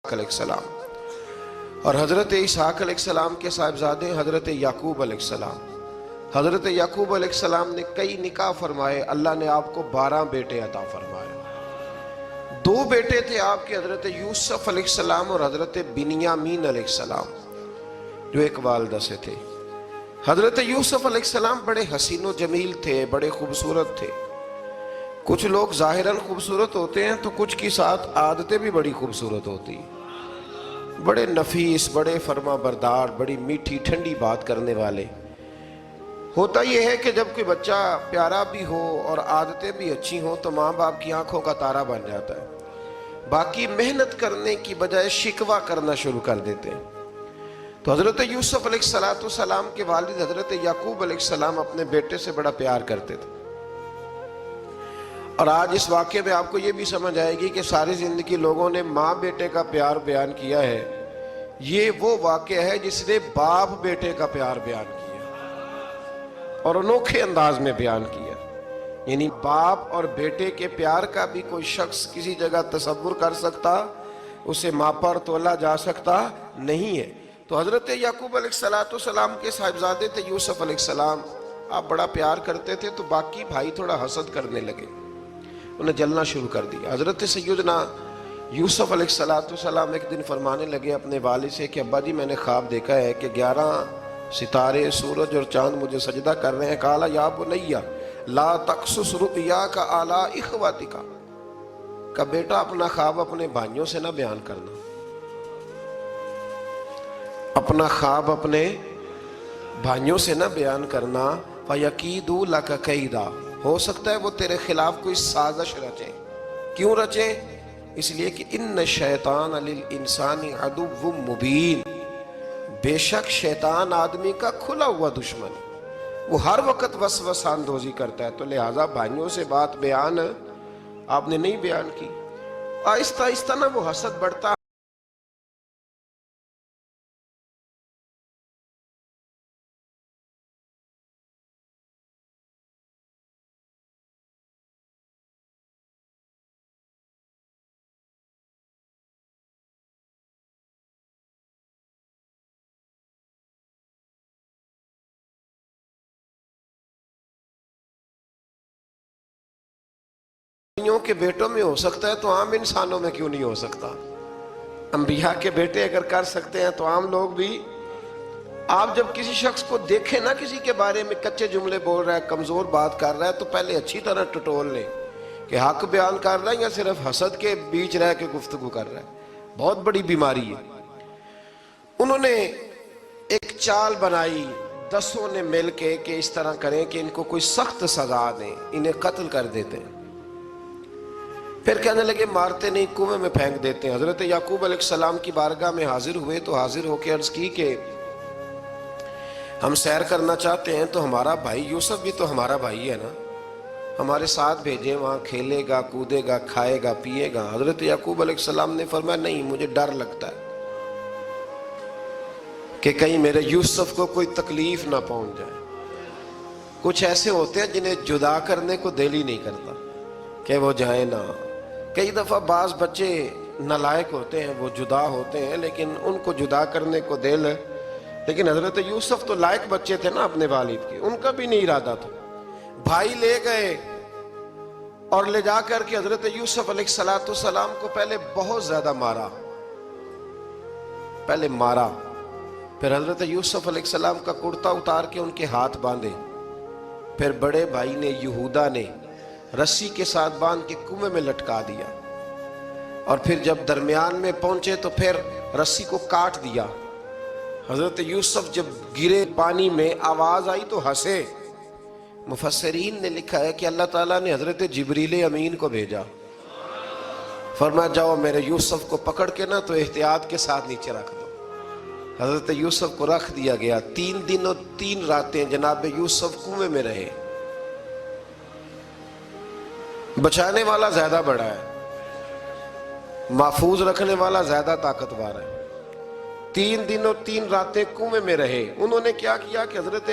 علیہ السلام اور حضرت اسحاق علیہ السلام کے صاحبزادے حضرت یعقوب علیہ السلام. حضرت یعقوب علیہ السلام نے کئی نکاح فرمائے. اللہ نے آپ کو 12 بیٹے عطا فرمائے. 2 بیٹے تھے آپ کے، حضرت یوسف علیہ السلام اور حضرت بنیامین علیہ السلام، جو ایک والدہ سے تھے. حضرت یوسف علیہ السلام بڑے حسین و جمیل تھے، بڑے خوبصورت تھے. کچھ لوگ ظاہراً خوبصورت ہوتے ہیں تو کچھ کی ساتھ عادتیں بھی بڑی خوبصورت ہوتی ہیں. بڑے نفیس، بڑے فرما بردار، بڑی میٹھی ٹھنڈی بات کرنے والے. ہوتا یہ ہے کہ جب کوئی بچہ پیارا بھی ہو اور عادتیں بھی اچھی ہوں تو ماں باپ کی آنکھوں کا تارا بن جاتا ہے. باقی محنت کرنے کی بجائے شکوہ کرنا شروع کر دیتے ہیں. تو حضرت یوسف علیہ السلام کے والد حضرت یعقوب علیہ السلام اپنے بیٹے سے بڑا پیار کرتے تھے. اور آج اس واقعے میں آپ کو یہ بھی سمجھ آئے گی کہ ساری زندگی لوگوں نے ماں بیٹے کا پیار بیان کیا ہے. یہ وہ واقعہ ہے جس نے باپ بیٹے کا پیار بیان کیا اور انوکھے انداز میں بیان کیا. یعنی باپ اور بیٹے کے پیار کا بھی کوئی شخص کسی جگہ تصور کر سکتا، اسے ماپا اور تولا جا سکتا نہیں ہے. تو حضرت یعقوب علیہ السلام کے صاحبزادے تھے یوسف علیہ السلام. آپ بڑا پیار کرتے تھے تو باقی بھائی تھوڑا حسد کرنے لگے، انہیں جلنا شروع کر دیا. حضرت سیدنا یوسف علیہ السلام ایک دن فرمانے لگے اپنے والد سے کہ ابا جی میں نے خواب دیکھا ہے کہ 11 ستارے، سورج اور چاند مجھے سجدہ کر رہے ہیں. قال یا بنی لا تقصص رؤیاک علی اخواتک، کہ بیٹا اپنا خواب اپنے بھائیوں سے نہ بیان کرنا، اپنا خواب اپنے بھائیوں سے نہ بیان کرنا. فَيَكِيدُوا لَكَ كَيْدًا، ہو سکتا ہے وہ تیرے خلاف کوئی سازش رچیں. کیوں رچیں؟ اس لیے کہ ان شیطان للانسان عدو مبین، بے شک شیطان آدمی کا کھلا ہوا دشمن، وہ ہر وقت وسوسہ اندوزی کرتا ہے. تو لہٰذا بھائیوں سے بات بیان آپ نے نہیں بیان کی. آہستہ آہستہ نہ وہ حسد بڑھتا. کے بیٹوں میں ہو سکتا ہے تو عام انسانوں میں کیوں نہیں ہو سکتا؟ انبیاء کے بیٹے اگر کر سکتے ہیں تو عام لوگ بھی. آپ جب کسی شخص کو دیکھیں نا کسی کے بارے میں کچے جملے بول رہا ہے، کمزور بات کر رہا ہے، تو پہلے اچھی طرح ٹٹول لیں کہ حق بیان کر رہا ہے یا صرف حسد کے بیچ رہ کے گفتگو کر رہا ہے. بہت بڑی بیماری ہے. انہوں نے ایک چال بنائی 10 نے مل کے کہ اس طرح کریں کہ ان کو کوئی سخت سزا دیں، انہیں قتل کر دیتے ہیں. پھر کہنے لگے مارتے نہیں، کنویں میں پھینک دیتے ہیں. حضرت یعقوب علیہ السلام کی بارگاہ میں حاضر ہوئے تو حاضر ہو کے عرض کی کہ ہم سیر کرنا چاہتے ہیں تو ہمارا بھائی یوسف بھی تو ہمارا بھائی ہے نا، ہمارے ساتھ بھیجیں، وہاں کھیلے گا، کودے گا، کھائے گا، پیے گا. حضرت یعقوب علیہ السلام نے فرمایا نہیں، مجھے ڈر لگتا ہے کہ کہیں میرے یوسف کو کوئی تکلیف نہ پہنچ جائے. کچھ ایسے ہوتے ہیں جنہیں جدا کرنے کو دل ہی نہیں کرتا کہ وہ جائیں نہ. کئی دفعہ بعض بچے نالائق ہوتے ہیں، وہ جدا ہوتے ہیں لیکن ان کو جدا کرنے کو دل. لیکن حضرت یوسف تو لائق بچے تھے نا اپنے والد کے، ان کا بھی نہیں ارادہ تھا. بھائی لے گئے اور لے جا کر کے حضرت یوسف علیہ السلام کو پہلے بہت زیادہ مارا. پھر حضرت یوسف علیہ السلام کا کرتا اتار کے ان کے ہاتھ باندھے. پھر بڑے بھائی نے یہودا نے رسی کے ساتھ باندھ کے کنویں میں لٹکا دیا. اور پھر جب درمیان میں پہنچے تو پھر رسی کو کاٹ دیا. حضرت یوسف جب گرے پانی میں آواز آئی تو ہنسے. مفسرین نے لکھا ہے کہ اللہ تعالیٰ نے حضرت جبریل امین کو بھیجا، فرمایا جاؤ میرے یوسف کو پکڑ کے نا تو احتیاط کے ساتھ نیچے رکھ دو. حضرت یوسف کو رکھ دیا گیا. 3 دن اور 3 راتیں جناب یوسف کنویں میں رہے. بچانے والا زیادہ بڑا ہے، محفوظ رکھنے والا زیادہ طاقتور ہے. 3 دن اور 3 راتیں کنویں میں رہے. انہوں نے کیا کیا کہ حضرت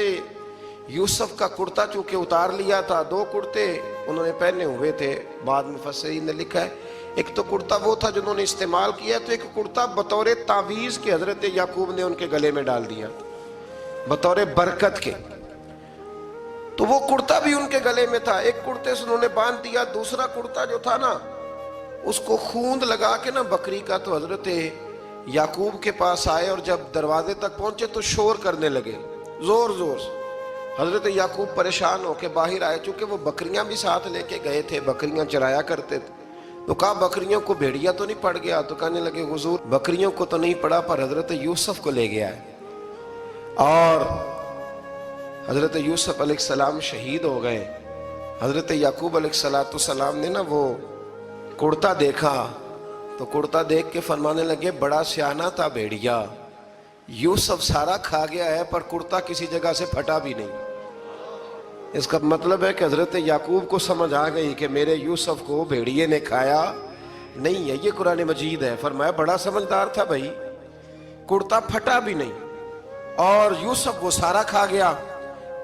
یوسف کا کرتا چونکہ اتار لیا تھا، 2 کرتے انہوں نے پہنے ہوئے تھے. بعد مفسرین نے لکھا ہے ایک تو کرتا وہ تھا جنہوں نے استعمال کیا، تو ایک کرتا بطور تعویذ کے حضرت یعقوب نے ان کے گلے میں ڈال دیا بطور برکت کے، تو وہ کرتا بھی ان کے گلے میں تھا، ایک کرتے سے انہوں نے باندھ دیا، دوسرا کرتا جو تھا نا اس کو خوند لگا کے نا بکری کا، تو حضرت یعقوب کے پاس آئے اور جب دروازے تک پہنچے تو شور کرنے لگے زور زور سے۔ حضرت یعقوب پریشان ہو کے باہر آئے، چونکہ وہ بکریاں بھی ساتھ لے کے گئے تھے، بکریاں چرایا کرتے تھے، تو کہا بکریوں کو بھیڑیا تو نہیں پڑ گیا؟ تو کہنے لگے حضور بکریوں کو تو نہیں پڑا پر حضرت یوسف کو لے گیا ہے، اور حضرت یوسف علیہ السلام شہید ہو گئے۔ حضرت یعقوب علیہ السلام نے نا وہ کرتا دیکھا تو کرتا دیکھ کے فرمانے لگے بڑا سیانہ تھا بھیڑیا، یوسف سارا کھا گیا ہے پر کرتا کسی جگہ سے پھٹا بھی نہیں۔ اس کا مطلب ہے کہ حضرت یعقوب کو سمجھ آ گئی کہ میرے یوسف کو بھیڑیے نے کھایا نہیں ہے، یہ قرآن مجید ہے۔ فرمایا بڑا سمجھدار تھا بھائی، کرتا پھٹا بھی نہیں اور یوسف وہ سارا کھا گیا۔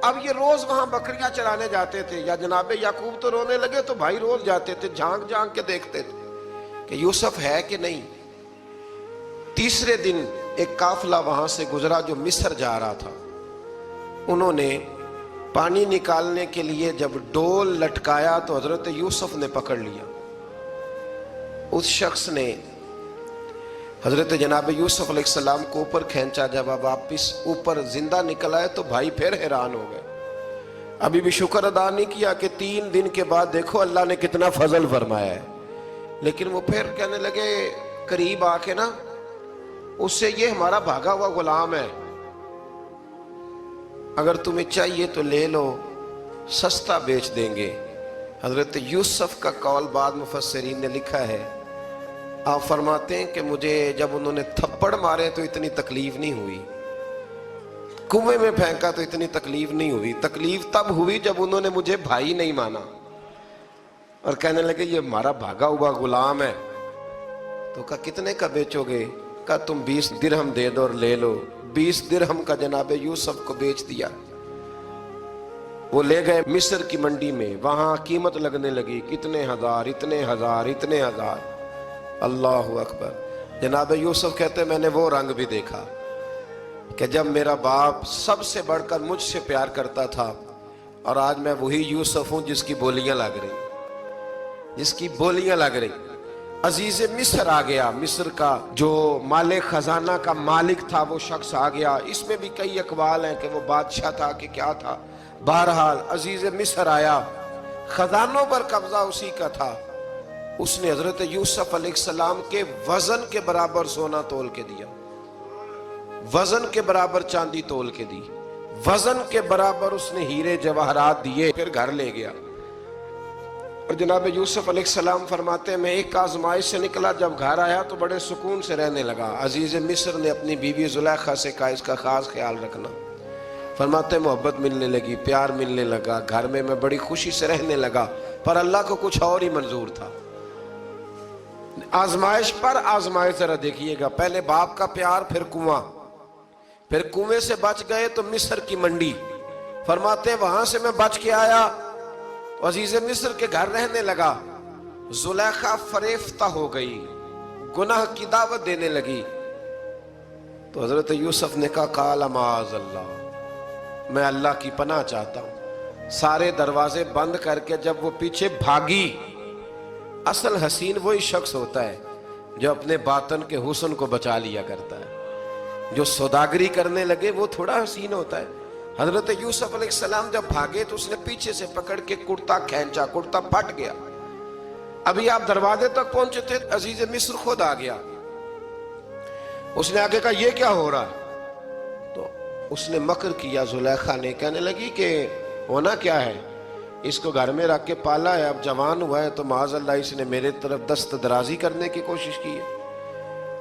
اب یہ روز وہاں بکریاں چرانے جاتے تھے، یا جناب یعقوب تو رونے لگے تو بھائی روز جاتے تھے، جھانک جھانک کے دیکھتے تھے کہ یوسف ہے کہ نہیں۔ تیسرے دن ایک قافلہ وہاں سے گزرا جو مصر جا رہا تھا، انہوں نے پانی نکالنے کے لیے جب ڈول لٹکایا تو حضرت یوسف نے پکڑ لیا۔ اس شخص نے حضرت جناب یوسف علیہ السلام کو اوپر کھینچا، جب اب واپس اوپر زندہ نکل آئے تو بھائی پھر حیران ہو گئے، ابھی بھی شکر ادا نہیں کیا کہ 3 دن کے بعد دیکھو اللہ نے کتنا فضل فرمایا ہے۔ لیکن وہ پھر کہنے لگے قریب آ کے نا اس سے، یہ ہمارا بھاگا ہوا غلام ہے، اگر تمہیں چاہیے تو لے لو، سستا بیچ دیں گے۔ حضرت یوسف کا قول بعد مفسرین نے لکھا ہے، آپ فرماتے ہیں کہ مجھے جب انہوں نے تھپڑ مارے تو اتنی تکلیف نہیں ہوئی، کنویں میں پھینکا تو اتنی تکلیف نہیں ہوئی، تکلیف تب ہوئی جب انہوں نے مجھے بھائی نہیں مانا اور کہنے لگے یہ ہمارا بھاگا ہوا غلام ہے۔ تو کہا کتنے کا بیچو گے؟ کہا تم 20 درہم دے دو اور لے لو۔ 20 درہم کا جناب یوسف کو بیچ دیا۔ وہ لے گئے مصر کی منڈی میں، وہاں قیمت لگنے لگی، کتنے ہزار، اتنے ہزار، اتنے ہزار۔ اللہ اکبر۔ جناب یوسف کہتے میں نے وہ رنگ بھی دیکھا کہ جب میرا باپ سب سے بڑھ کر مجھ سے پیار کرتا تھا، اور آج میں وہی یوسف ہوں جس کی بولیاں لگ رہی، جس کی بولیاں لگ رہی۔ عزیز مصر آ گیا، مصر کا جو مال خزانہ کا مالک تھا وہ شخص آ گیا۔ اس میں بھی کئی اقوال ہیں کہ وہ بادشاہ تھا کہ کیا تھا، بہرحال عزیز مصر آیا، خزانوں پر قبضہ اسی کا تھا۔ اس نے حضرت یوسف علیہ السلام کے وزن کے برابر سونا تول کے دیا، وزن کے برابر چاندی تول کے دی، وزن کے برابر اس نے ہیرے جواہرات دیے، پھر گھر لے گیا۔ اور جناب یوسف علیہ السلام فرماتے ہیں میں ایک آزمائش سے نکلا، جب گھر آیا تو بڑے سکون سے رہنے لگا۔ عزیز مصر نے اپنی بیوی زلیخا سے کہا اس کا خاص خیال رکھنا۔ فرماتے ہیں محبت ملنے لگی، پیار ملنے لگا، گھر میں بڑی خوشی سے رہنے لگا، پر اللہ کو کچھ اور ہی منظور تھا۔ آزمائش پر آزمائش ذرا دیکھیے گا، پہلے باپ کا پیار، پھر کنواں، پھر کنویں سے بچ گئے تو مصر کی منڈی۔ فرماتے ہیں وہاں سے میں بچ کے آیا تو عزیز مصر کے گھر رہنے لگا۔ زلیخا فریفتہ ہو گئی، گناہ کی دعوت دینے لگی، تو حضرت یوسف نے کہا قال معاذ اللہ، میں اللہ کی پناہ چاہتا ہوں۔ سارے دروازے بند کر کے جب وہ پیچھے بھاگی، اصل حسین وہی شخص ہوتا ہے جو اپنے باطن کے حسن کو بچا لیا کرتا ہے، جو سوداگری کرنے لگے وہ تھوڑا حسین ہوتا ہے۔ حضرت یوسف علیہ السلام جب بھاگے تو اس نے پیچھے سے پکڑ کے کرتا کھینچا، کرتا پھٹ گیا۔ ابھی آپ دروازے تک پہنچے تھے، عزیز مصر خود آ گیا۔ اس نے آگے کہا یہ کیا ہو رہا؟ تو اس نے مکر کیا، زلیخا نے، کہنے لگی کہ ہونا کیا ہے، اس کو گھر میں رکھ کے پالا ہے، اب جوان ہوا ہے تو معاذ اللہ اس نے میرے طرف دست درازی کرنے کی کوشش کی ہے۔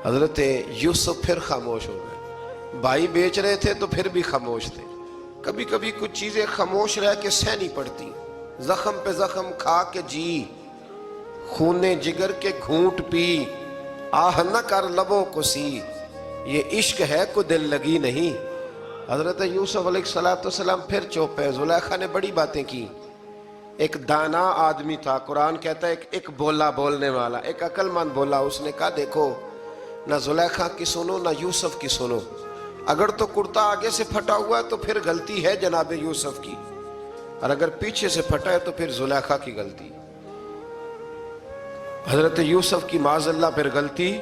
حضرت یوسف پھر خاموش ہو گئے، بھائی بیچ رہے تھے تو پھر بھی خاموش تھے۔ کبھی کبھی کچھ چیزیں خاموش رہ کے سہنی پڑتی، زخم پہ زخم کھا کے جی، خونے جگر کے گھونٹ پی، آہ نہ کر لبوں کو سی، یہ عشق ہے کو دل لگی نہیں۔ حضرت یوسف علیہ السلام پھر چپ ہے۔ زلیخا نے بڑی باتیں کی، ایک دانا آدمی تھا، قرآن کہتا ہے ایک بولا بولنے والا، ایک عقل مند بولا. اس نے کہا دیکھو نہ زلیخا کی سنو نہ یوسف کی سنو. اگر تو کرتا آگے سے پھٹا ہوا ہے تو پھر غلطی ہے جناب یوسف کی، اور اگر پیچھے سے پھٹا ہے تو پھر زلیخا کی غلطی. حضرت یوسف کی معاذ اللہ پھر غلطی.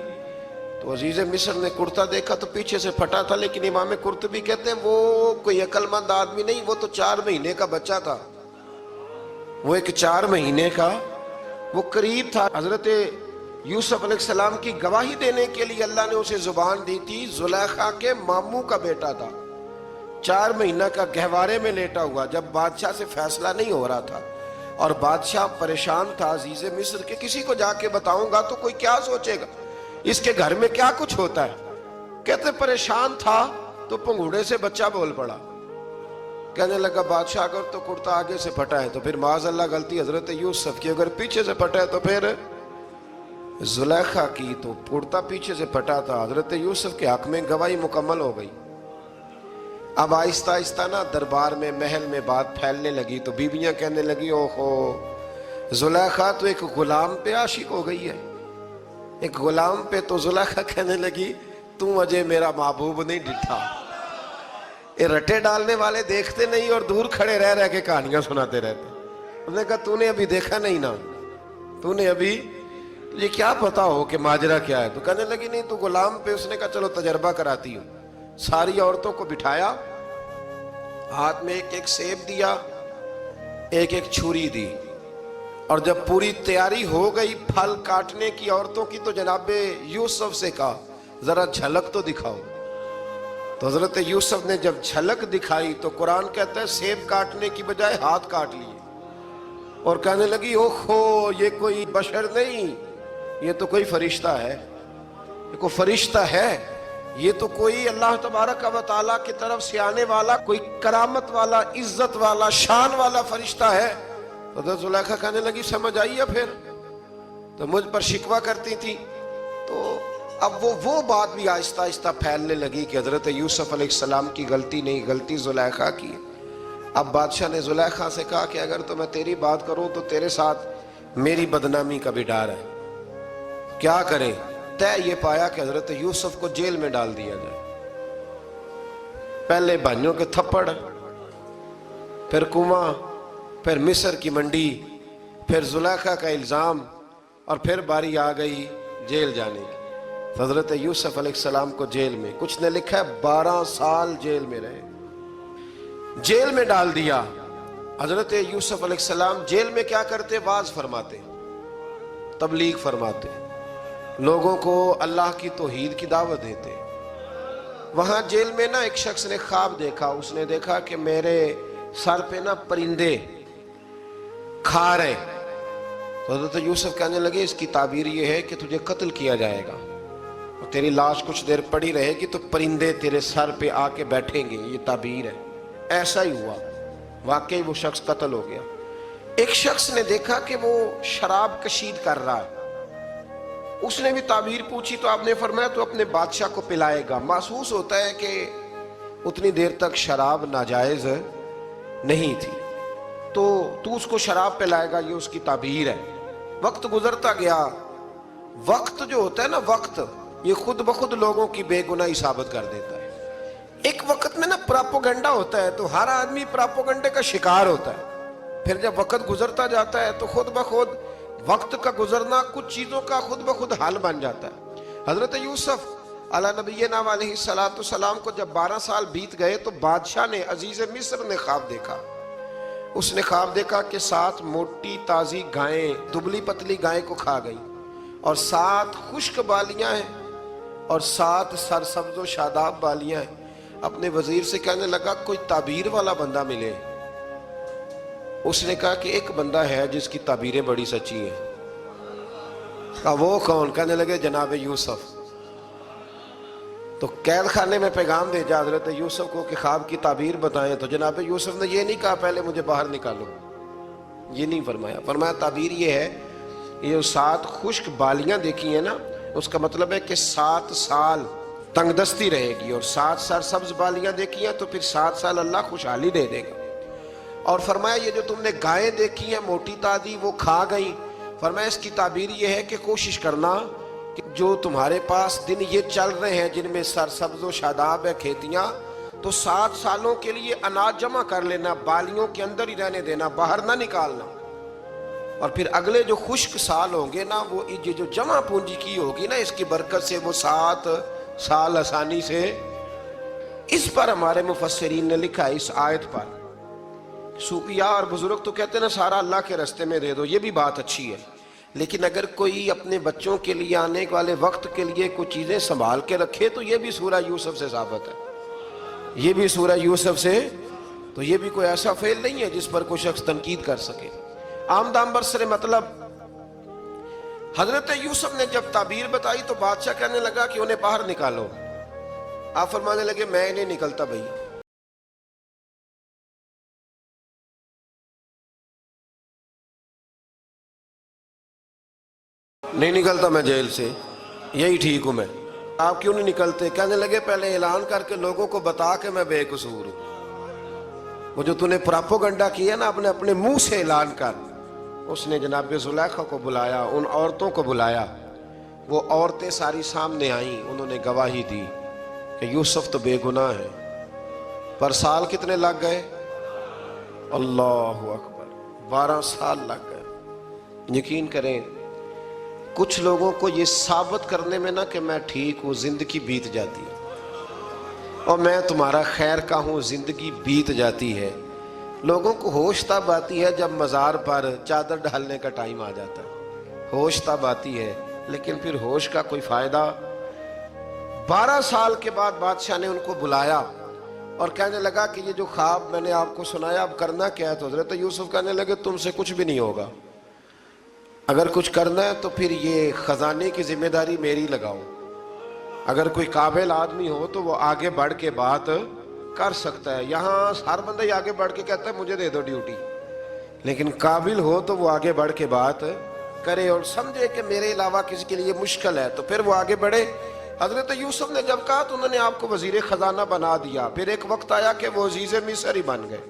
تو عزیز مصر نے کرتا دیکھا تو پیچھے سے پھٹا تھا، لیکن امام قرطبی کہتے ہیں وہ کوئی عقل مند آدمی نہیں، وہ تو 4 مہینے کا بچہ تھا. وہ ایک 4 مہینے کا وہ قریب تھا. حضرت یوسف علیہ السلام کی گواہی دینے کے لیے اللہ نے اسے زبان دی تھی. زلیخا کے ماموں کا بیٹا تھا، 4 مہینہ کا گہوارے میں لیٹا ہوا، جب بادشاہ سے فیصلہ نہیں ہو رہا تھا اور بادشاہ پریشان تھا عزیز مصر کہ کسی کو جا کے بتاؤں گا تو کوئی کیا سوچے گا، اس کے گھر میں کیا کچھ ہوتا ہے. کہتے پریشان تھا تو پنگوڑے سے بچہ بول پڑا. کہنے لگا بادشاہ اگر تو کرتا آگے سے پھٹا ہے تو پھر معاذ اللہ غلطی حضرت یوسف کی، اگر پیچھے سے پھٹا ہے تو پھر زلیخا کی. تو کرتا پیچھے سے پھٹا تھا، حضرت یوسف کے حق میں گواہی مکمل ہو گئی. اب آہستہ آہستہ نا دربار میں محل میں بات پھیلنے لگی. تو بیویاں کہنے لگی اوہو زلیخا تو ایک غلام پہ عاشق ہو گئی ہے، ایک غلام پہ. تو زلیخا کہنے لگی تم اجے میرا محبوب نہیں ڈٹھا. یہ رٹے ڈالنے والے دیکھتے نہیں اور دور کھڑے رہ رہ کے کہانیاں سناتے رہتے. انہوں نے کہا تو نے ابھی دیکھا نہیں نا، تو نے ابھی یہ کیا پتا ہو کہ ماجرا کیا ہے. تو کہنے لگی نہیں تو غلام پہ. اس نے کہا چلو تجربہ کراتی ہوں. ساری عورتوں کو بٹھایا، ہاتھ میں ایک ایک سیب دیا، ایک ایک چھری دی، اور جب پوری تیاری ہو گئی پھل کاٹنے کی عورتوں کی تو جناب یوسف سے کہا ذرا جھلک تو دکھاؤ. تو حضرت یوسف نے جب جھلک دکھائی تو قرآن کہتا ہے سیب کاٹنے کی بجائے ہاتھ کاٹ لیے، اور کہنے لگی اوہو یہ کوئی بشر نہیں، یہ تو کوئی فرشتہ ہے، یہ کوئی فرشتہ ہے، یہ تو کوئی اللہ تبارک و تعالیٰ کی طرف سے آنے والا کوئی کرامت والا عزت والا شان والا فرشتہ ہے. تو حضرت زلیخا کہنے لگی سمجھ آئی ہے پھر تو مجھ پر شکوہ کرتی تھی. تو اب وہ بات بھی آہستہ آہستہ پھیلنے لگی کہ حضرت یوسف علیہ السلام کی غلطی نہیں، غلطی زلیخا کی. اب بادشاہ نے زلیخا سے کہا کہ اگر تو میں تیری بات کروں تو تیرے ساتھ میری بدنامی کا بھی ڈر ہے، کیا کریں. طے یہ پایا کہ حضرت یوسف کو جیل میں ڈال دیا جائے. پہلے بھائیوں کے تھپڑ، پھر کنواں، پھر مصر کی منڈی، پھر زلیخا کا الزام، اور پھر باری آ گئی جیل جانے کی. حضرت یوسف علیہ السلام کو جیل میں، کچھ نے لکھا ہے 12 سال جیل میں رہے، جیل میں ڈال دیا. حضرت یوسف علیہ السلام جیل میں کیا کرتے؟ واعظ فرماتے، تبلیغ فرماتے، لوگوں کو اللہ کی توحید کی دعوت دیتے. وہاں جیل میں نا ایک شخص نے خواب دیکھا. اس نے دیکھا کہ میرے سر پہ نا پرندے کھا رہے. تو حضرت یوسف کہنے لگے اس کی تعبیر یہ ہے کہ تجھے قتل کیا جائے گا اور تیری لاش کچھ دیر پڑی رہے گی تو پرندے تیرے سر پہ آ کے بیٹھیں گے، یہ تعبیر ہے. ایسا ہی ہوا، واقعی وہ شخص قتل ہو گیا. ایک شخص نے دیکھا کہ وہ شراب کشید کر رہا ہے. اس نے بھی تعبیر پوچھی تو آپ نے فرمایا تو اپنے بادشاہ کو پلائے گا. محسوس ہوتا ہے کہ اتنی دیر تک شراب ناجائز نہیں تھی، تو اس کو شراب پلائے گا، یہ اس کی تعبیر ہے. وقت گزرتا گیا. وقت جو ہوتا ہے نا، وقت یہ خود بخود لوگوں کی بے گناہی ثابت کر دیتا ہے. ایک وقت میں نا پراپوگنڈا ہوتا ہے تو ہر آدمی پراپوگنڈے کا شکار ہوتا ہے. پھر جب وقت گزرتا جاتا ہے تو خود بخود وقت کا گزرنا کچھ چیزوں کا خود بخود حل بن جاتا ہے. حضرت یوسف علیہ نبینا علیہ السلام کو جب 12 سال بیت گئے تو بادشاہ نے، عزیز مصر نے خواب دیکھا. اس نے خواب دیکھا کہ 7 موٹی تازی گائیں دبلی پتلی گائیں کو کھا گئی، اور 7 خشک بالیاں ہیں اور 7 سرسبز و شاداب بالیاں ہیں. اپنے وزیر سے کہنے لگا کوئی تعبیر والا بندہ ملے. اس نے کہا کہ ایک بندہ ہے جس کی تعبیریں بڑی سچی ہیں. کہا وہ کون؟ کہنے لگے جناب یوسف. تو قید خانے میں پیغام بھیجا حضرت یوسف کو کہ خواب کی تعبیر بتائیں. تو جناب یوسف نے یہ نہیں کہا پہلے مجھے باہر نکالو، یہ نہیں فرمایا. فرمایا تعبیر یہ ہے، یہ 7 خشک بالیاں دیکھی ہیں نا، اس کا مطلب ہے کہ 7 سال تنگ دستی رہے گی، اور 7 سرسبز بالیاں دیکھی ہیں تو پھر 7 سال اللہ خوشحالی دے دے گا. اور فرمایا یہ جو تم نے گائیں دیکھی ہیں موٹی تازی وہ کھا گئیں، فرمایا اس کی تعبیر یہ ہے کہ کوشش کرنا کہ جو تمہارے پاس دن یہ چل رہے ہیں جن میں سرسبز و شاداب ہے کھیتیاں، تو 7 سالوں کے لیے اناج جمع کر لینا، بالیوں کے اندر ہی رہنے دینا، باہر نہ نکالنا، اور پھر اگلے جو خشک سال ہوں گے نا، وہ یہ جو جمع پونجی کی ہوگی نا اس کی برکت سے وہ 7 سال آسانی سے۔ اس پر ہمارے مفسرین نے لکھا ہے اس آیت پر، صوفیاء اور بزرگ تو کہتے ہیں نا سارا اللہ کے راستے میں دے دو، یہ بھی بات اچھی ہے، لیکن اگر کوئی اپنے بچوں کے لیے آنے والے وقت کے لیے کچھ چیزیں سنبھال کے رکھے تو یہ بھی سورہ یوسف سے ثابت ہے، یہ بھی سورہ یوسف سے، تو یہ بھی کوئی ایسا فعل نہیں ہے جس پر کوئی شخص تنقید کر سکے۔ آمدام برسر مطلب حضرت یوسف نے جب تعبیر بتائی تو بادشاہ کہنے لگا کہ انہیں باہر نکالو، آپ فرمانے لگے میں نہیں نکلتا بھائی، نہیں نکلتا میں جیل سے، یہی ٹھیک ہوں میں، آپ کیوں نہیں نکلتے؟ کہنے لگے پہلے اعلان کر کے لوگوں کو بتا کہ میں بے قصور ہوں، وہ جو تُو نے پراپوگنڈا کیا نا اپنے منہ سے اعلان کر۔ اس نے جناب زلیخا کو بلایا، ان عورتوں کو بلایا، وہ عورتیں ساری سامنے آئیں، انہوں نے گواہی دی کہ یوسف تو بے گناہ ہے، پر سال کتنے لگ گئے؟ اللہ اکبر، 12 سال لگ گئے۔ یقین کریں کچھ لوگوں کو یہ ثابت کرنے میں نا کہ میں ٹھیک ہوں زندگی بیت جاتی ہے، اور میں تمہارا خیر کا ہوں زندگی بیت جاتی ہے۔ لوگوں کو ہوش تب آتی ہے جب مزار پر چادر ڈالنے کا ٹائم آ جاتا ہے، ہوش تب آتی ہے، لیکن پھر ہوش کا کوئی فائدہ۔ 12 سال کے بعد بادشاہ نے ان کو بلایا اور کہنے لگا کہ یہ جو خواب میں نے آپ کو سنایا اب کرنا کیا ہے؟ تو حضرت یوسف کہنے لگے تم سے کچھ بھی نہیں ہوگا، اگر کچھ کرنا ہے تو پھر یہ خزانے کی ذمہ داری میری لگاؤ، اگر کوئی قابل آدمی ہو تو وہ آگے بڑھ کے بات کر سکتا ہے، یہاں ہر بندہ ہی آگے بڑھ کے کہتا ہے مجھے دے دو ڈیوٹی، لیکن قابل ہو تو وہ آگے بڑھ کے بات کرے اور سمجھے کہ میرے علاوہ کسی کے لیے مشکل ہے تو پھر وہ آگے بڑھے۔ حضرت یوسف نے جب کہا تو انہوں نے آپ کو وزیر خزانہ بنا دیا، پھر ایک وقت آیا کہ وہ عزیز مصر ہی بن گئے،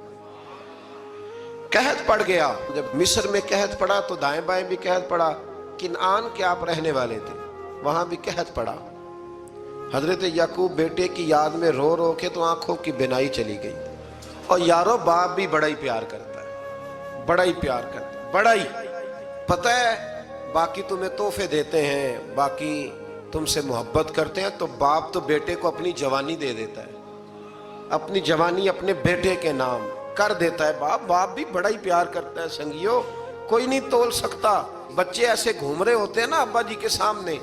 قحط پڑ گیا، جب مصر میں قحط پڑا تو دائیں بائیں بھی قحط پڑا، کنعان کے آپ رہنے والے تھے وہاں بھی قحط پڑا، حضرت یعقوب بیٹے کی یاد میں رو رو کے تو آنکھوں کی بینائی چلی گئی، اور یارو باپ بھی بڑا ہی پیار کرتا ہے، بڑا ہی پیار کرتا ہے، بڑا ہی، پتہ ہے باقی تمہیں تحفے دیتے ہیں، باقی تم سے محبت کرتے ہیں، تو باپ تو بیٹے کو اپنی جوانی دے دیتا ہے، اپنی جوانی اپنے بیٹے کے نام کر دیتا ہے، باپ بھی بڑا ہی پیار کرتا ہے۔ سنگیو کوئی نہیں تول سکتا، بچے ایسے گھوم رہے ہوتے ہیں نا ابا جی کے سامنے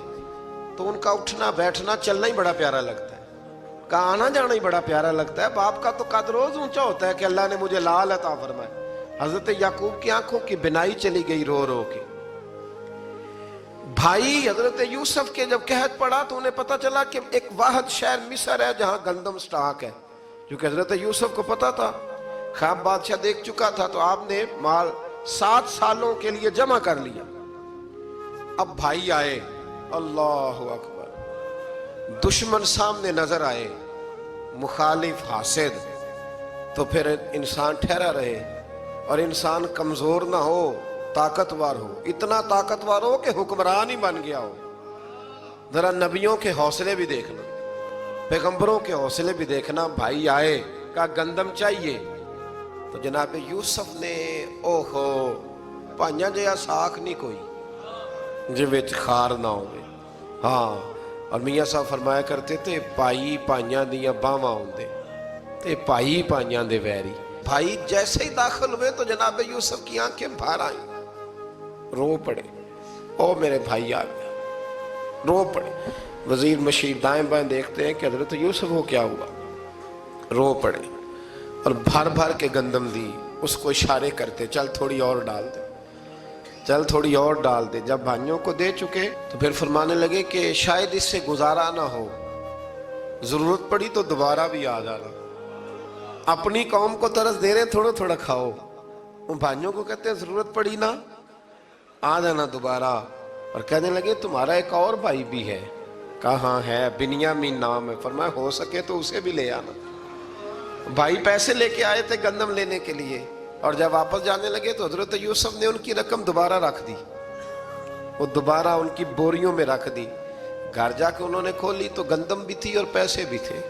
تو ان کا اٹھنا بیٹھنا چلنا ہی بڑا پیارا لگتا ہے، کا آنا جانا ہی بڑا پیارا لگتا ہے۔ باپ کا تو قد روز اونچا ہوتا ہے کہ اللہ نے مجھے لال عطا فرمایا۔ حضرت یعقوب کی آنکھوں کی بینائی چلی گئی رو رو کے۔ بھائی حضرت یوسف کے جب قحط پڑا تو انہیں پتا چلا کہ ایک واحد شہر مصر ہے جہاں گندم سٹاک ہے، کیونکہ حضرت یوسف کو پتا تھا، خواب بادشاہ دیکھ چکا تھا، تو آپ نے مال 7 سالوں کے لیے جمع کر لیا۔ اب بھائی آئے، اللہ اکبر، دشمن سامنے نظر آئے، مخالف حاسد، تو پھر انسان ٹھہرا رہے اور انسان کمزور نہ ہو، طاقتور ہو، اتنا طاقتور ہو کہ حکمران ہی بن گیا ہو۔ ذرا نبیوں کے حوصلے بھی دیکھنا، پیغمبروں کے حوصلے بھی دیکھنا۔ بھائی آئے، کہا گندم چاہیے، تو جناب یوسف نے اوہو پائیاں جیا ساکھ نہیں کوئی جی وچ خار نہ ہوئے۔ ہاں، اور میاں صاحب فرمایا کرتے تھے پائی پائیاں دیاں باواں ہوندے تے پائی پائیاں دے ویری۔ بھائی جیسے ہی داخل ہوئے تو جناب یوسف کی آنکھیں بھر آئیں، رو پڑے، او میرے بھائی آ گیا، رو پڑے۔ وزیر مشیر دائیں بائیں دیکھتے ہیں کہ حضرت یوسف کو کیا ہوا، رو پڑے اور بھر بھر کے گندم دی، اس کو اشارے کرتے چل تھوڑی اور ڈال دے، چل تھوڑی اور ڈال دے۔ جب بھائیوں کو دے چکے تو پھر فرمانے لگے کہ شاید اس سے گزارا نہ ہو، ضرورت پڑی تو دوبارہ بھی آ جانا، اپنی قوم کو ترس دے رہے تھوڑا تھوڑا کھاؤ، ان بھائیوں کو کہتے ہیں ضرورت پڑی نا آ جانا دوبارہ۔ اور کہنے لگے تمہارا ایک اور بھائی بھی ہے، کہا ہاں ہے، بنیامین نام ہے، فرمایا ہو سکے تو اسے بھی لے آنا۔ بھائی پیسے لے کے آئے تھے گندم لینے کے لیے، اور جب واپس جانے لگے تو حضرت یوسف نے ان کی رقم دوبارہ رکھ دی، وہ دوبارہ ان کی بوریوں میں رکھ دی۔ گھر جا کے انہوں نے کھولی تو گندم بھی تھی اور پیسے بھی تھے۔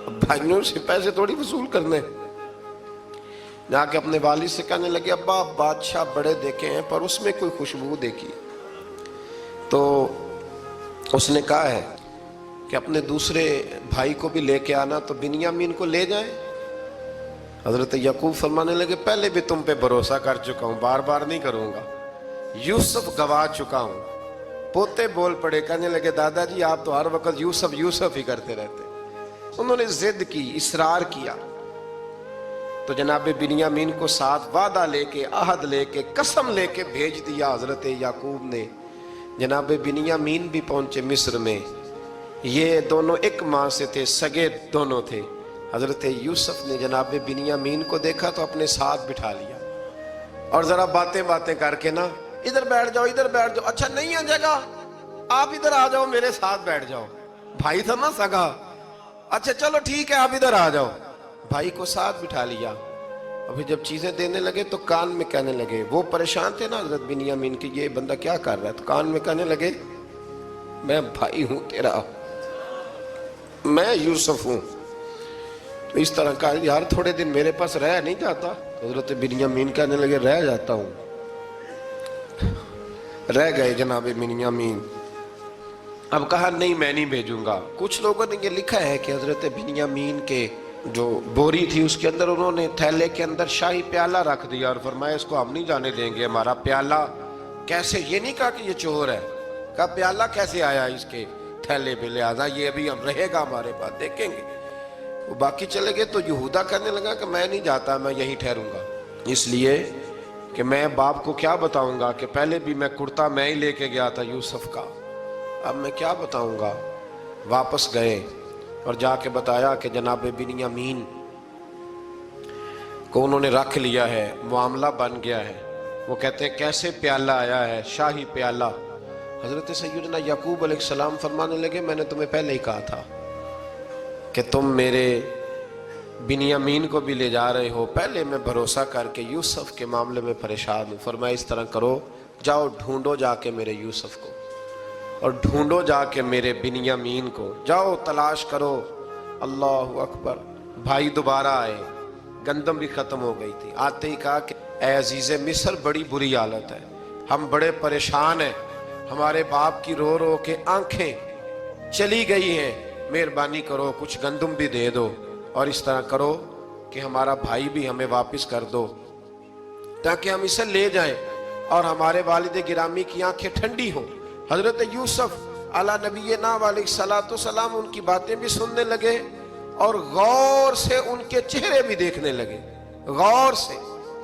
اب بھائیوں سے پیسے تھوڑی وصول کرنے، جا کے اپنے والد سے کہنے لگے ابا بادشاہ بڑے دیکھے ہیں پر اس میں کوئی خوشبو دیکھی، تو اس نے کہا ہے کہ اپنے دوسرے بھائی کو بھی لے کے آنا، تو بنیامین کو لے جائیں۔ حضرت یعقوب فرمانے لگے پہلے بھی تم پہ بھروسہ کر چکا ہوں، بار بار نہیں کروں گا، یوسف گوا چکا ہوں۔ پوتے بول پڑے، کہنے لگے دادا جی آپ تو ہر وقت یوسف یوسف ہی کرتے رہتے۔ انہوں نے ضد کی، اصرار کیا، تو جناب بنیامین کو ساتھ وعدہ لے کے، عہد لے کے، قسم لے کے بھیج دیا حضرت یعقوب نے۔ جناب بنیامین بھی پہنچے مصر میں، یہ دونوں ایک ماں سے تھے، سگے دونوں تھے۔ حضرت یوسف نے جناب بنیامین کو دیکھا تو اپنے ساتھ بٹھا لیا، اور ذرا باتیں کر کے نا ادھر بیٹھ جاؤ ادھر بیٹھ جاؤ، اچھا نہیں ہے جگہ آپ ادھر آ جاؤ میرے ساتھ بیٹھ جاؤ، بھائی تھا نا سگا، اچھا چلو ٹھیک ہے آپ ادھر آ جاؤ، بھائی کو ساتھ بٹھا لیا۔ ابھی جب چیزیں دینے لگے تو کان میں کہنے لگے، وہ پریشان تھے نا حضرت بنیامین کی یہ بندہ کیا کر رہا ہے، تو کان میں کہنے لگے میں بھائی ہوں تیرا، میں یوسف ہوں۔ تو اس طرح کہا یار تھوڑے دن میرے پاس رہ نہیں جاتا، حضرت بنیامین کہنے لگے رہ جاتا ہوں۔ رہ گئے جناب بنیامین۔ اب کہا نہیں میں نہیں بھیجوں گا۔ کچھ لوگوں نے یہ لکھا ہے کہ حضرت بنیامین کے جو بوری تھی اس کے اندر انہوں نے تھیلے کے اندر شاہی پیالہ رکھ دیا اور فرمایا اس کو ہم نہیں جانے دیں گے، ہمارا پیالہ کیسے، یہ نہیں کہا کہ یہ چور ہے، کہا پیالہ کیسے آیا اس کے تھیلے پہ، لہٰذا یہ ابھی ہم رہے گا ہمارے پاس، دیکھیں گے۔ وہ باقی چلے گئے تو یہودا کہنے لگا کہ میں نہیں جاتا، میں یہیں ٹھہروں گا، اس لیے کہ میں باپ کو کیا بتاؤں گا کہ پہلے بھی میں کرتا میں ہی لے کے گیا تھا یوسف کا، اب میں کیا بتاؤں گا۔ واپس گئے اور جا کے بتایا کہ جناب بنیامین کو انہوں نے رکھ لیا ہے، معاملہ بن گیا ہے۔ وہ کہتے ہیں کیسے پیالہ آیا ہے، شاہی پیالہ۔ حضرت سیدنا یعقوب علیہ السلام فرمانے لگے میں نے تمہیں پہلے ہی کہا تھا کہ تم میرے بنیامین کو بھی لے جا رہے ہو، پہلے میں بھروسہ کر کے یوسف کے معاملے میں پریشان ہوں۔ فرمایا اس طرح کرو، جاؤ ڈھونڈو جا کے میرے یوسف کو، اور ڈھونڈو جا کے میرے بنیامین کو، جاؤ تلاش کرو۔ اللہ اکبر۔ بھائی دوبارہ آئے، گندم بھی ختم ہو گئی تھی، آتے ہی کہا کہ اے عزیز مصر بڑی بری حالت ہے، ہم بڑے پریشان ہیں، ہمارے باپ کی رو رو کے آنکھیں چلی گئی ہیں، مہربانی کرو کچھ گندم بھی دے دو، اور اس طرح کرو کہ ہمارا بھائی بھی ہمیں واپس کر دو تاکہ ہم اسے لے جائیں اور ہمارے والد گرامی کی آنکھیں ٹھنڈی ہوں۔ حضرت یوسف علیٰ نبینا علیہ السلام ان کی باتیں بھی سننے لگے اور غور سے ان کے چہرے بھی دیکھنے لگے، غور سے۔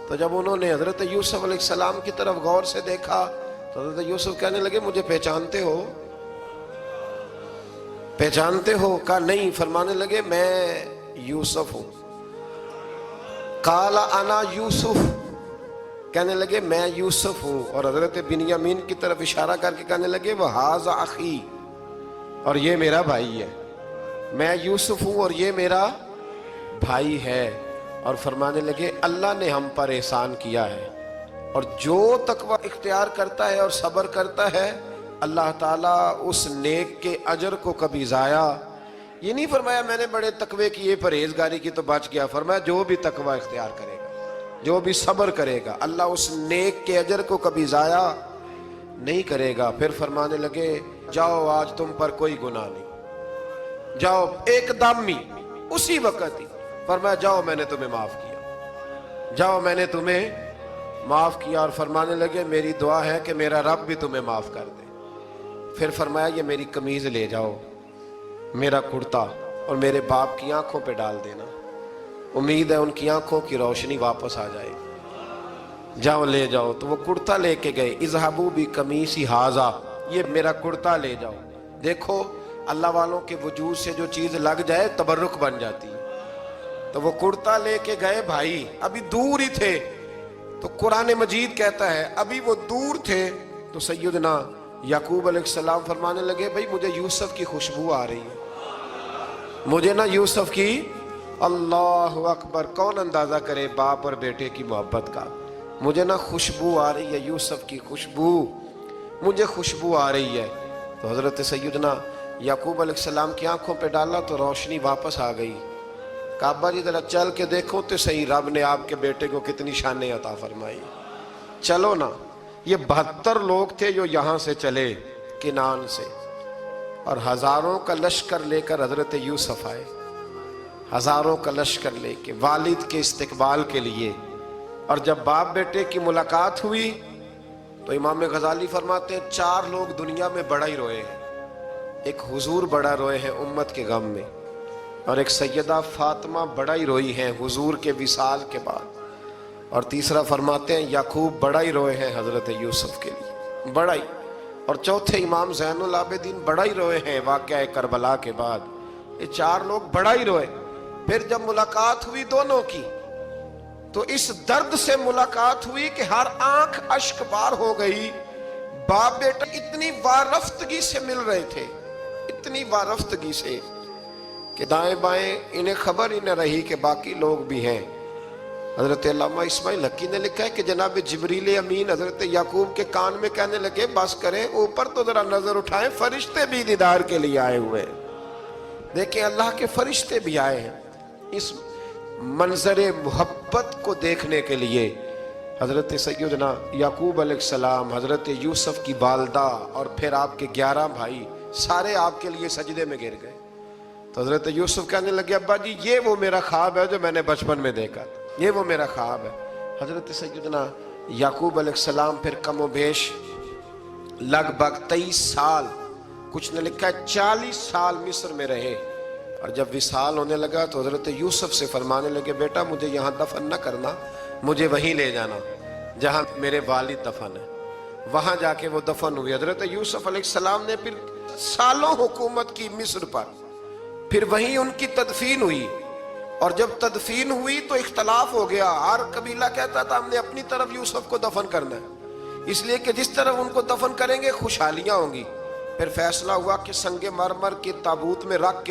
تو جب انہوں نے حضرت یوسف علیہ السلام کی طرف غور سے دیکھا تو حضرت یوسف کہنے لگے مجھے پہچانتے ہو، پہچانتے ہو؟ کہا نہیں۔ فرمانے لگے میں یوسف ہوں۔ قال انا یوسف، کہنے لگے میں یوسف ہوں، اور حضرت بنیامین کی طرف اشارہ کر کے کہنے لگے وَهَذَا أَخِي، اور یہ میرا بھائی ہے، میں یوسف ہوں اور یہ میرا بھائی ہے۔ اور فرمانے لگے اللہ نے ہم پر احسان کیا ہے، اور جو تقوی اختیار کرتا ہے اور صبر کرتا ہے اللہ تعالیٰ اس نیک کے اجر کو کبھی ضائع، یہ نہیں فرمایا میں نے بڑے تقوی کیے پرہیزگاری کی تو بچ گیا، فرمایا جو بھی تقوی اختیار کرے گا، جو بھی صبر کرے گا، اللہ اس نیک کے اجر کو کبھی ضائع نہیں کرے گا۔ پھر فرمانے لگے جاؤ آج تم پر کوئی گناہ نہیں، جاؤ ایک دم ہی اسی وقت ہی فرمایا جاؤ میں نے تمہیں معاف کیا، جاؤ میں نے تمہیں معاف کیا۔ اور فرمانے لگے میری دعا ہے کہ میرا رب بھی تمہیں معاف کر دے۔ پھر فرمایا یہ میری قمیض لے جاؤ، میرا کرتا، اور میرے باپ کی آنکھوں پہ ڈال دینا، امید ہے ان کی آنکھوں کی روشنی واپس آ جائے، جاؤ لے جاؤ۔ تو وہ کرتا لے کے گئے، اذهبوا بقمیصی ھذا، یہ میرا کرتا لے جاؤ۔ دیکھو اللہ والوں کے وجود سے جو چیز لگ جائے تبرک بن جاتی ہے۔ تو وہ کرتا لے کے گئے، بھائی ابھی دور ہی تھے، تو قرآن مجید کہتا ہے ابھی وہ دور تھے تو سیدنا یعقوب علیہ السلام فرمانے لگے بھائی مجھے یوسف کی خوشبو آ رہی ہے، مجھے نا یوسف کی اللہ اکبر! کون اندازہ کرے باپ اور بیٹے کی محبت کا؟ مجھے نا خوشبو آ رہی ہے یوسف کی خوشبو، مجھے خوشبو آ رہی ہے۔ تو حضرت سیدنا یعقوب علیہ السلام کی آنکھوں پہ ڈالا تو روشنی واپس آ گئی۔ کعبہ جی ذرا چل کے دیکھو تو صحیح، رب نے آپ کے بیٹے کو کتنی شانیں عطا فرمائی۔ چلو نا، یہ 72 لوگ تھے جو یہاں سے چلے کنعان سے، اور ہزاروں کا لشکر لے کر حضرت یوسف آئے، ہزاروں کا لشکر لے کے والد کے استقبال کے لیے۔ اور جب باپ بیٹے کی ملاقات ہوئی تو امام غزالی فرماتے ہیں 4 لوگ دنیا میں بڑا ہی روئے ہیں۔ ایک حضور بڑا روئے ہیں امت کے غم میں، اور ایک سیدہ فاطمہ بڑا ہی روئی ہیں حضور کے وصال کے بعد، اور تیسرا فرماتے ہیں یعقوب بڑا ہی روئے ہیں حضرت یوسف کے لیے، بڑا ہی، اور چوتھے امام زین العابدین بڑا ہی روئے ہیں واقعہ کربلا کے بعد۔ یہ 4 لوگ بڑا ہی روئے۔ پھر جب ملاقات ہوئی دونوں کی تو اس درد سے ملاقات ہوئی کہ ہر آنکھ اشک بار ہو گئی۔ باپ بیٹا اتنی وارفتگی سے مل رہے تھے، اتنی وارفتگی سے کہ دائیں بائیں انہیں خبر ہی نہ رہی کہ باقی لوگ بھی ہیں۔ حضرت علامہ اسماعیل حقی نے لکھا ہے کہ جناب جبریل امین حضرت یعقوب کے کان میں کہنے لگے بس کریں، اوپر تو ذرا نظر اٹھائیں، فرشتے بھی دیدار کے لیے آئے ہوئے ہیں۔ دیکھیں اللہ کے فرشتے بھی آئے ہیں اس منظر محبت کو دیکھنے کے لیے۔ حضرت سیدنا یعقوب علیہ السلام، حضرت یوسف کی والدہ، اور پھر آپ کے 11 بھائی سارے آپ کے لیے سجدے میں گر گئے۔ تو حضرت یوسف کہنے لگے ابا جی یہ وہ میرا خواب ہے جو میں نے بچپن میں دیکھا تھا، یہ وہ میرا خواب ہے۔ حضرت سیدنا یعقوب علیہ السلام پھر کم و بیش لگ بھگ 23 سال، کچھ نے لکھا ہے 40 سال مصر میں رہے، اور جب وصال ہونے لگا تو حضرت یوسف سے فرمانے لگے بیٹا مجھے یہاں دفن نہ کرنا، مجھے وہیں لے جانا جہاں میرے والد دفن ہے۔ وہاں جا کے وہ دفن ہوئے۔ حضرت یوسف علیہ السلام نے پھر سالوں حکومت کی مصر پر، پھر وہیں ان کی تدفین ہوئی، اور جب تدفین ہوئی تو اختلاف ہو گیا۔ ہر قبیلہ کہتا تھا ہم نے اپنی طرف یوسف کو دفن کرنا ہے، اس لیے کہ جس طرف ان کو دفن کریں گے خوشحالیاں ہوں گی۔ پھر فیصلہ ہوا کہ سنگ مرمر کے تابوت میں رکھ کے